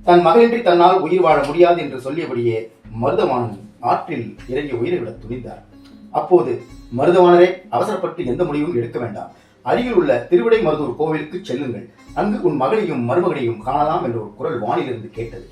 தன் மகளின்றி தன்னால் உயிர் வாழ முடியாது என்று சொல்லியபடியே மருதவாணன் ஆற்றில் இறங்கி உயிரை விட துணிந்தார். அப்போது மருதவாணரே, அவசரப்பட்டு எந்த முடிவும் எடுக்க வேண்டாம். அருகில் உள்ள திருவிடை மருதூர் கோவிலுக்கு செல்லுங்கள். அங்கு உன் மகளையும் மருமகனையும் காணலாம் என்ற ஒரு குரல் வானிலிருந்து கேட்டது.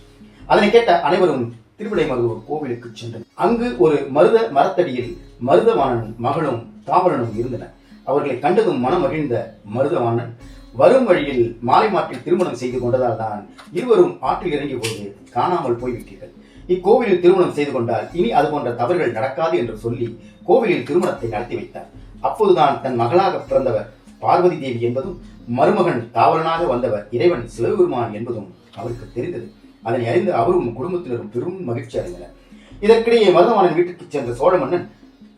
அதனை கேட்ட அனைவரும் திருவிடை மருதூர் கோவிலுக்கு சென்றனர். அங்கு ஒரு மருத மரத்தடியில் மருதவாணன் மகளும் தாவலனும் இருந்தனர். அவர்களை கண்டதும் மனம் மகிழ்ந்த மருதவாணன், வரும் வழியில் மாலை மாற்றில் திருமணம் செய்து கொண்டதால் தான் இருவரும் ஆற்றில் இறங்கிய போது காணாமல் போய்விட்டீர்கள். இக்கோவிலில் திருமணம் செய்து கொண்டால் இனி அது போன்ற தவறுகள் நடக்காது என்று சொல்லி கோவிலில் திருமணத்தை நடத்தி வைத்தார். அப்போதுதான் தன் மகளாக பிறந்தவர் பார்வதி தேவி என்பதும் மருமகன் தாவலனாக வந்தவர் இறைவன் சிவபெருமான் என்பதும் அவருக்கு தெரிந்தது. அதனை அறிந்து அவரும் குடும்பத்தினரும் பெரும் மகிழ்ச்சி அடைந்தனர். இதற்கிடையே மருதவாணன் வீட்டுக்கு சென்ற சோழ மன்னன்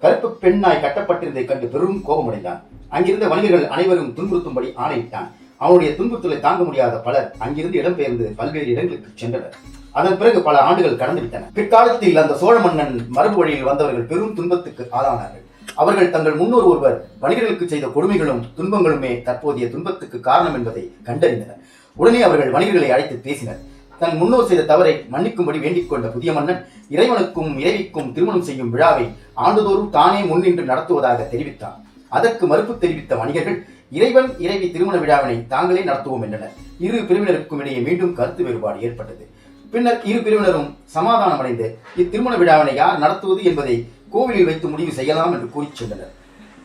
கருப்பு பெண்ணாய் கட்டப்பட்டிருந்ததை கண்டு பெரும் கோபமடைந்தான். அங்கிருந்த வணிகர்கள் அனைவரும் துன்புறுத்தும்படி ஆணையிட்டான். அவனுடைய துன்புறுத்தலை தாங்க முடியாத பலர் அங்கிருந்து இடம்பெயர்ந்து பல்வேறு இடங்களுக்கு சென்றனர். அதன் பிறகு பல ஆண்டுகள் கடந்துவிட்டன. பிற்காலத்தில் அந்த சோழ மன்னன் மரபு வழியில் வந்தவர்கள் பெரும் துன்பத்துக்கு ஆளானார்கள். அவர்கள் தங்கள் முன்னோர் ஒருவர் வணிகர்களுக்கு செய்த கொடுமைகளும் துன்பங்களுமே தற்போதைய துன்பத்துக்கு காரணம் என்பதை கண்டறிந்தனர். உடனே அவர்கள் வணிகர்களை அழைத்து பேசினர். தன் முன்னோர் செய்த தவறை மன்னிக்கும்படி வேண்டிக் கொண்ட புதிய மன்னன் இறைவனுக்கும் இறைவிக்கும் திருமணம் செய்யும் விழாவை ஆண்டுதோறும் தானே முன்னின்று நடத்துவதாக தெரிவித்தார். அதற்கு மறுப்பு தெரிவித்த வணிகர்கள் இறைவன் இறைவி திருமண விழாவினை தாங்களே நடத்துவோம் என்றனர். இரு பிரிவினருக்கும் இடையே மீண்டும் கருத்து வேறுபாடு ஏற்பட்டது. பின்னர் இரு பிரிவினரும் சமாதானம் அடைந்து இத்திருமண விழாவினை யார் நடத்துவது என்பதை கோவிலில் வைத்து முடிவு செய்யலாம் என்று கூறி சென்றனர்.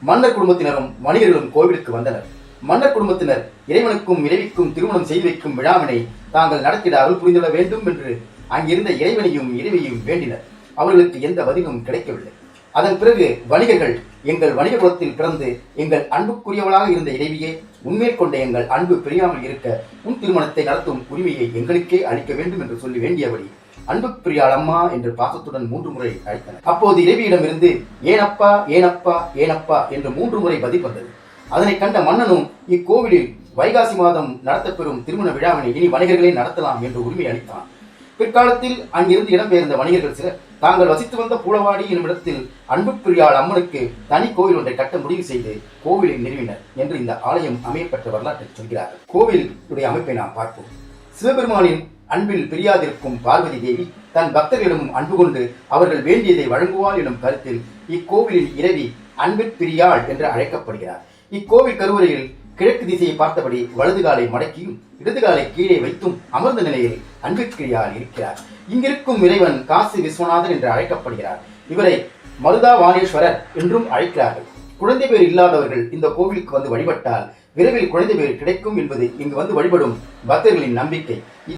மன்னர் குடும்பத்தினரும் வணிகர்களும் கோவிலுக்கு வந்தனர். மன்னர் குடும்பத்தினர் இறைவனுக்கும் இறைவிக்கும் திருமணம் செய்து வைக்கும் விழாவினை தாங்கள் நடத்திட அருள் புரிந்துள்ள வேண்டும் என்று அங்கிருந்த இறைவனையும் இறைவியையும் வேண்டினர். அவர்களுக்கு எந்த பதிலும் கிடைக்கவில்லை. அதன் பிறகு வணிகர்கள், எங்கள் வணிக குலத்தில் பிறந்து எங்கள் அன்புக்குரியவளாக இருந்த இறைவியே, உண்மையில் கொண்ட எங்கள் அன்பு பிரியாமல் இருக்க உன் திருமணத்தை நடத்தும் உரிமையை எங்களுக்கே அளிக்க வேண்டும் என்று சொல்லி வேண்டியபடி அன்பு பிரியாள் அம்மா என்று பாசத்துடன் 3 முறை அழைத்தனர். அப்போது இறைவியிடமிருந்து ஏனப்பா ஏனப்பா ஏனப்பா என்று 3 முறை பதில் வந்தது. அதனை கண்ட மன்னனும் இக்கோவிலில் வைகாசி மாதம் நடத்தப்பெறும் திருமண விழாவினை இனி வணிகர்களே நடத்தலாம் என்று உரிமை அளித்தான். பிற்காலத்தில் அங்கிருந்து இடம்பெயர்ந்த வணிகர்கள் சிலர் தாங்கள் வசித்து வந்த பூளவாடி என்னும் இடத்தில் அன்பு பிரியாள் அம்மனுக்கு தனி கோவில் ஒன்றை கட்ட முடிவு செய்து கோவிலை நிறுவினர் என்று இந்த ஆலயம் அமையப்பட்ட வரலாற்றை சொல்கிறார்கள். கோவிலுடைய அமைப்பை நாம் பார்ப்போம். சிவபெருமானின் அன்பில் பிரியாதிருக்கும் பார்வதி தேவி தன் பக்தர்களிடமும் அன்பு கொண்டு அவர்கள் வேண்டியதை வழங்குவாள் எனும் கருத்தில் இக்கோவிலின் இறைவி அன்பிற்பிரியாள் என்று அழைக்கப்படுகிறார். இக்கோவில் கருவறையில் கிழக்கு திசையை பார்த்தபடி வலது காலை மடக்கியும் இடது காலை கீழே வைத்தும் அமர்ந்த நிலையில் அன்பிற்பிரியாள் இருக்கிறார். இங்கிருக்கும் இறைவன் காசி விஸ்வநாதன் என்று அழைக்கப்படுகிறார். இவரை மருதாவாணேஸ்வரர் என்றும் அழைக்கிறார்கள். குழந்தை பேர் இல்லாதவர்கள் இந்த கோவிலுக்கு வந்து வழிபட்டால் விரைவில் குழந்தை பேர் கிடைக்கும் என்பது இங்கு வந்து வழிபடும் பக்தர்களின் நம்பிக்கை.